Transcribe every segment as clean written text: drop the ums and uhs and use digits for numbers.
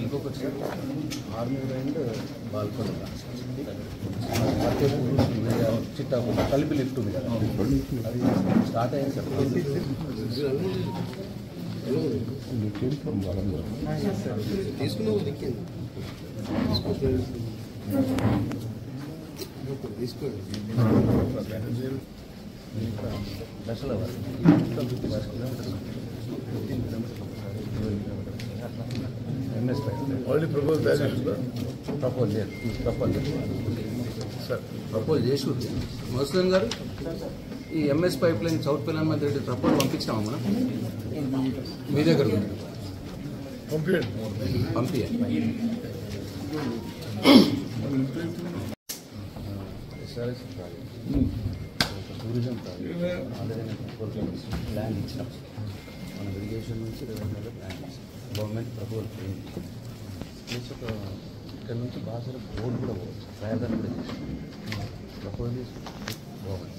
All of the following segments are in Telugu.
ఇంకొకటి ఆర్మూర్ అండ్ బాల్కొండ చిట్టాపూర్ కలిపి లిఫ్ట్ ఉంది కదా, అది స్టార్ట్ అయ్యింది చెప్పండి. దశల ప్రపోజ్ చేసి ముస్లిం గారు ఈ ఎంఎస్ పైప్ లైన్ సౌత్ పిల్లమంది ప్రపోజ్ పంపించామా మనం? మీ దగ్గర పంపించాలి. ఎస్ఆర్ఎస్ టూరిజం ఆల్రెడీ ప్లాన్ ఇచ్చినాం. మన ఇరిగేషన్ నుంచి రెవెన్యూలో ప్లాన్ ఇచ్చాం. గవర్నమెంట్ ప్రపోజల్ ప్లస్ ఒక ఇక్కడ నుంచి బాగా రోడ్ కూడా పోవచ్చు, ప్రయాదాలు కూడా చేసాం. ప్రపోజల్ చేసి బాగుంది.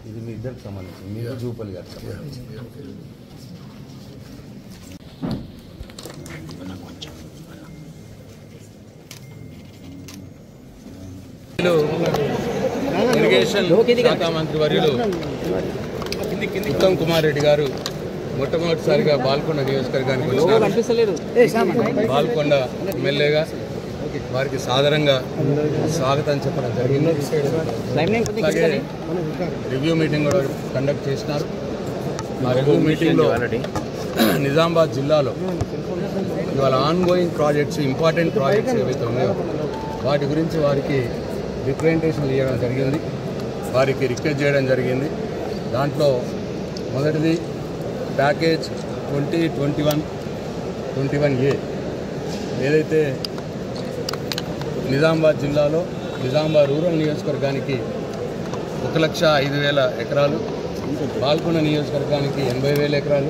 ఇది మీ ఇద్దరికి సంబంధించి, మీరు జూపల్లి గారికి సంబంధించి. ఇరిగేషన్ శాఖ మంత్రి వర్యులు ఉత్తమ్ కుమార్ రెడ్డి గారు మొట్టమొదటిసారిగా బాల్కొండ నియోజకవర్గానికి వచ్చినారు. బాల్కొండ ఎమ్మెల్యేగా వారికి సాధారణంగా స్వాగతం చెప్పడం జరిగింది. అలాగే రివ్యూ మీటింగ్ కూడా కండక్ట్ చేసినారు. ఆ రివ్యూ మీటింగ్లో నిజామాబాద్ జిల్లాలో ఇవాళ ఆన్గోయింగ్ ప్రాజెక్ట్స్, ఇంపార్టెంట్ ప్రాజెక్ట్స్ ఏవైతే ఉన్నాయో వాటి గురించి వారికి రిప్రజెంటేషన్లు ఇవ్వడం జరిగింది, వారికి రిక్వెస్ట్ చేయడం జరిగింది. దాంట్లో మొదటిది ప్యాకేజ్ 2021-21A ఏదైతే నిజామాబాద్ జిల్లాలో నిజామాబాద్ రూరల్ నియోజకవర్గానికి 1,05,000 ఎకరాలు, బాల్కొండ నియోజకవర్గానికి 80,000 ఎకరాలు,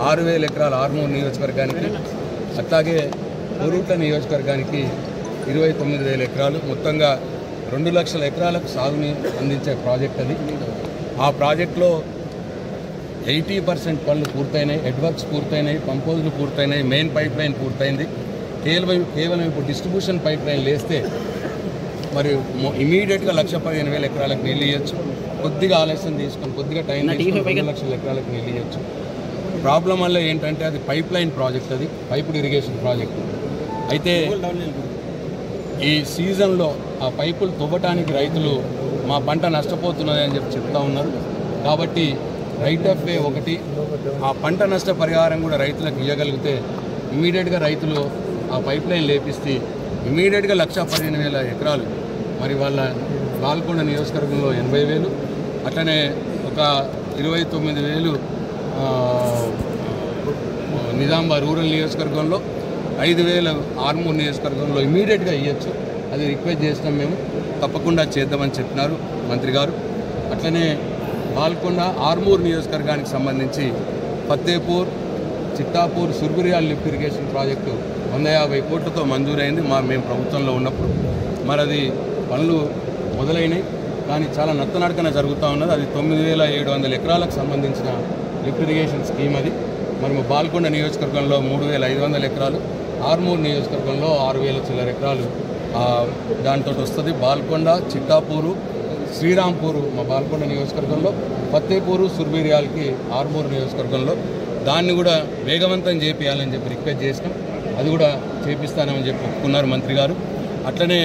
6,000 ఎకరాలు ఆర్మూర్ నియోజకవర్గానికి, అట్లాగే కోరుట్ల నియోజకవర్గానికి 29,000 ఎకరాలు, మొత్తంగా 2 లక్షల ఎకరాలకు సాగుని అందించే ప్రాజెక్ట్ అది. ఆ ప్రాజెక్టులో 80% పనులు పూర్తయినాయి, హెడ్వర్క్స్ పూర్తయినాయి, పంపోజులు పూర్తయినాయి, మెయిన్ పైప్ లైన్ పూర్తయింది. కేవలం ఇప్పుడు డిస్ట్రిబ్యూషన్ పైప్ లైన్ లేస్తే మరి ఇమీడియట్గా 1,15,000 ఎకరాలకు నీళ్ళు ఇవ్వచ్చు. కొద్దిగా ఆలస్యం తీసుకొని కొద్దిగా టైం తీసుకొని 2 లక్షల ఎకరాలకు నీళ్ళు ఇవ్వచ్చు. ప్రాబ్లం వల్ల ఏంటంటే అది పైప్ లైన్ ప్రాజెక్ట్, అది పైపుడ్ ఇరిగేషన్ ప్రాజెక్టు. అయితే ఈ సీజన్లో ఆ పైపులు తవ్వటానికి రైతులు మా పంట నష్టపోతున్నది అని చెప్తా ఉన్నారు. కాబట్టి రైట్ ఆఫ్ వే ఒకటి, ఆ పంట నష్ట పరిహారం కూడా రైతులకు ఇవ్వగలిగితే ఇమీడియట్గా రైతులు ఆ పైప్ లైన్ లేపిస్తే ఇమీడియట్గా 1,15,000 ఎకరాలు మరి వాళ్ళ బాల్కొండ నియోజకవర్గంలో 80,000, అట్లనే ఒక 29,000 నిజామాబాద్ రూరల్ నియోజకవర్గంలో, 5,000 ఆర్మూర్ నియోజకవర్గంలో ఇమీడియట్గా ఇవ్వచ్చు. అది రిక్వెస్ట్ చేసినాం, మేము తప్పకుండా చేద్దామని చెప్పినారు మంత్రి గారు. అట్లనే బాల్కొండ ఆర్మూర్ నియోజకవర్గానికి సంబంధించి Fatehpur, Chittapur, Surguriyal lift irrigation project 150 కోట్లతో మంజూరైంది మేము ప్రభుత్వంలో ఉన్నప్పుడు. మరి అది పనులు మొదలైనవి, కానీ చాలా నత్తనడకన జరుగుతూ ఉన్నది. అది 9,700 ఎకరాలకు సంబంధించిన లిఫ్ట్ ఇరిగేషన్ స్కీమ్ అది. మరి బాల్కొండ నియోజకవర్గంలో 3,500 ఎకరాలు, ఆర్మూర్ నియోజకవర్గంలో 6,000 చిల్లర ఎకరాలు దాంతో వస్తుంది. బాల్కొండ, చిట్టాపూరు, శ్రీరాంపూరు మా బాల్కొండ నియోజకవర్గంలో, ఫత్తేపూరు, సుర్బిరియాల్కి ఆర్మూర్ నియోజకవర్గంలో. దాన్ని కూడా వేగవంతం చేపియాలని చెప్పి రిక్వెస్ట్ చేసినాం. అది కూడా చేపిస్తానని చెప్పి ఒప్పుకున్నారు మంత్రి గారు. అట్లనే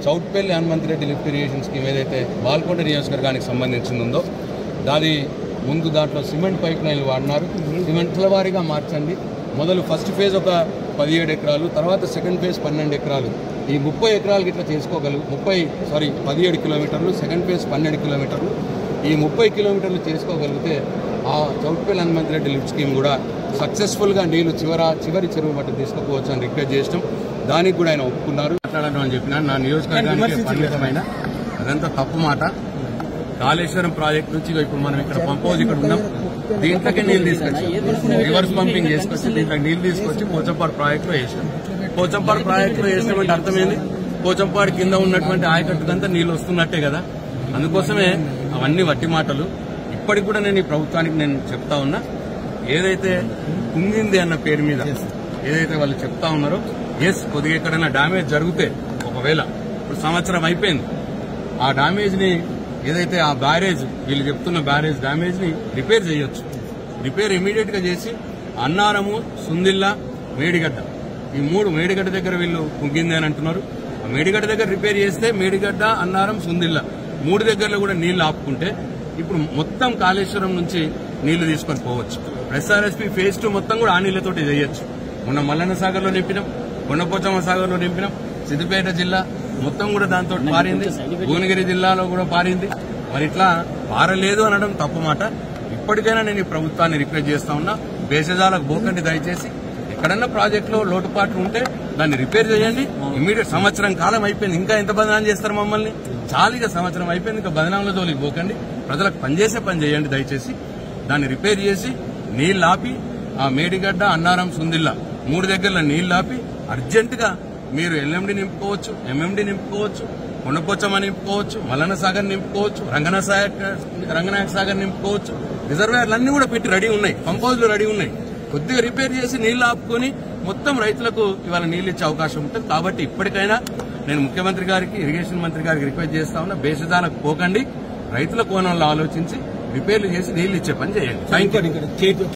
Chautpally Hanumantha Reddy lift irrigation scheme ఏదైతే బాల్కొండ నియోజకవర్గానికి సంబంధించింది ఉందో దాని ముందు దాంట్లో సిమెంట్ పైప్ లైన్లు వాడినారు. సిమెంట్ల వారీగా మార్చండి. మొదలు ఫస్ట్ ఫేజ్ ఒక 17 ఎకరాలు, తర్వాత సెకండ్ ఫేజ్ 12 ఎకరాలు, ఈ 30 ఎకరాలకి ఇట్లా చేసుకోగలుగు 17 కిలోమీటర్లు, సెకండ్ ఫేజ్ 12 కిలోమీటర్లు, ఈ 30 కిలోమీటర్లు చేసుకోగలిగితే ఆ చౌట్పల్లి హనుమంతరెడ్డి లిఫ్ట్ స్కీమ్ కూడా సక్సెస్ఫుల్గా నీళ్లు చివరి చెరువు మట్టి తీసుకుపోవచ్చు అని రిక్వెస్ట్ చేసినాం. దానికి కూడా ఆయన ఒప్పుకున్నారు. మాట్లాడడం అని చెప్పినా నా నియోజకవర్గానికి పరిమితమైన అదంతా తప్పు మాట. కాళేశ్వరం ప్రాజెక్ట్ నుంచి ఇప్పుడు మనం ఇక్కడ పంప్ హౌస్ ఇక్కడ ఉన్నాం, దీంట్లోకి నీళ్లు తీసుకొచ్చి రివర్స్ పంపింగ్ చేసుకొచ్చి దీంట్లో నీళ్లు తీసుకొచ్చి పోచంపాడు ప్రాజెక్ట్ లో వేసాం. పోచంపాడు ప్రాజెక్ట్ లో వేసినటువంటి అర్థమైంది, పోచంపాడు కింద ఉన్నటువంటి ఆయకట్టుకంతా నీళ్లు వస్తున్నట్టే కదా. అందుకోసమే అవన్నీ వట్టి మాటలు. ఇప్పటికి కూడా నేను ఈ ప్రభుత్వానికి నేను చెప్తా ఉన్నా, ఏదైతే కుంగింది అన్న పేరు మీద ఏదైతే వాళ్ళు చెప్తా ఉన్నారో, కొద్దిగా ఎక్కడైనా డ్యామేజ్ జరిగితే ఒకవేళ ఇప్పుడు సంవత్సరం అయిపోయింది, ఆ డ్యామేజ్ ని ఏదైతే ఆ బ్యారేజ్ వీళ్ళు చెప్తున్న బ్యారేజ్ డ్యామేజ్ ని రిపేర్ చేయొచ్చు. రిపేర్ ఇమీడియట్ గా చేసి అన్నారము, సుందిల్ల, మేడిగడ్డ, ఈ మూడు, మేడిగడ్డ దగ్గర వీళ్ళు కుంగింది అని అంటున్నారు. ఆ మేడిగడ్డ దగ్గర రిపేర్ చేస్తే మేడిగడ్డ, అన్నారం, సుందిల్ల మూడు దగ్గరలో కూడా నీళ్లు ఆపుకుంటే ఇప్పుడు మొత్తం కాళేశ్వరం నుంచి నీళ్లు తీసుకొని పోవచ్చు. ఎస్ఆర్ఎస్పీ ఫేజ్ 2 మొత్తం కూడా ఆ నీళ్లతోటి చేయొచ్చు. మొన్న మల్లన్న సాగర్ లో నింపినాం, కొండపోచమ్మ సాగర్ లో నింపినాం, సిద్దిపేట జిల్లా మొత్తం కూడా దాంతో పారింది, భువనగిరి జిల్లాలో కూడా పారింది. మరి ఇట్లా పారలేదు అనడం తప్పు మాట. ఇప్పటికైనా నేను ఈ ప్రభుత్వాన్ని రిక్వెస్ట్ చేస్తా ఉన్నా, భేషజాలకు పోకండి దయచేసి. ఎక్కడన్నా ప్రాజెక్టులో లోటుపాట్లు ఉంటే దాన్ని రిపేర్ చేయండి. ఇమీడియట్ సంవత్సరం కాలం అయిపోయింది, ఇంకా ఎంత బదనాం చేస్తారు మమ్మల్ని? చాలీగా సంవత్సరం అయిపోయింది, ఇంకా బదనాంలో జోలికి పోకండి. ప్రజలకు పనిచేసే పని చేయండి దయచేసి. దాన్ని రిపేర్ చేసి నీళ్లు ఆపి ఆ మేడిగడ్డ, అన్నారం, సుందిల్ల మూడు దగ్గరలో నీళ్లు ఆపి అర్జెంటుగా మీరు ఎల్ఎండి నింపుకోవచ్చు, ఎంఎండి నింపుకోవచ్చు, కొండపోచమ్మ నింపుకోవచ్చు, మల్లన్న సాగర్ నింపుకోవచ్చు, రంగనాయక సాగర్ నింపుకోవచ్చు. రిజర్వాయర్లన్నీ కూడా పెట్టి రెడీ ఉన్నాయి, పంప్ హౌజ్లు రెడీ ఉన్నాయి. కొద్దిగా రిపేర్ చేసి నీళ్లు ఆపుకొని మొత్తం రైతులకు ఇవాళ నీళ్లు ఇచ్చే అవకాశం ఉంటుంది. కాబట్టి ఇప్పటికైనా నేను ముఖ్యమంత్రి గారికి, ఇరిగేషన్ మంత్రి గారికి రిక్వెస్ట్ చేస్తా ఉన్నా, భేషజాలకు పోకండి, రైతుల కోణంలో ఆలోచించి రిపేర్లు చేసి నీళ్లు ఇచ్చే పని చేయండి. Thank you.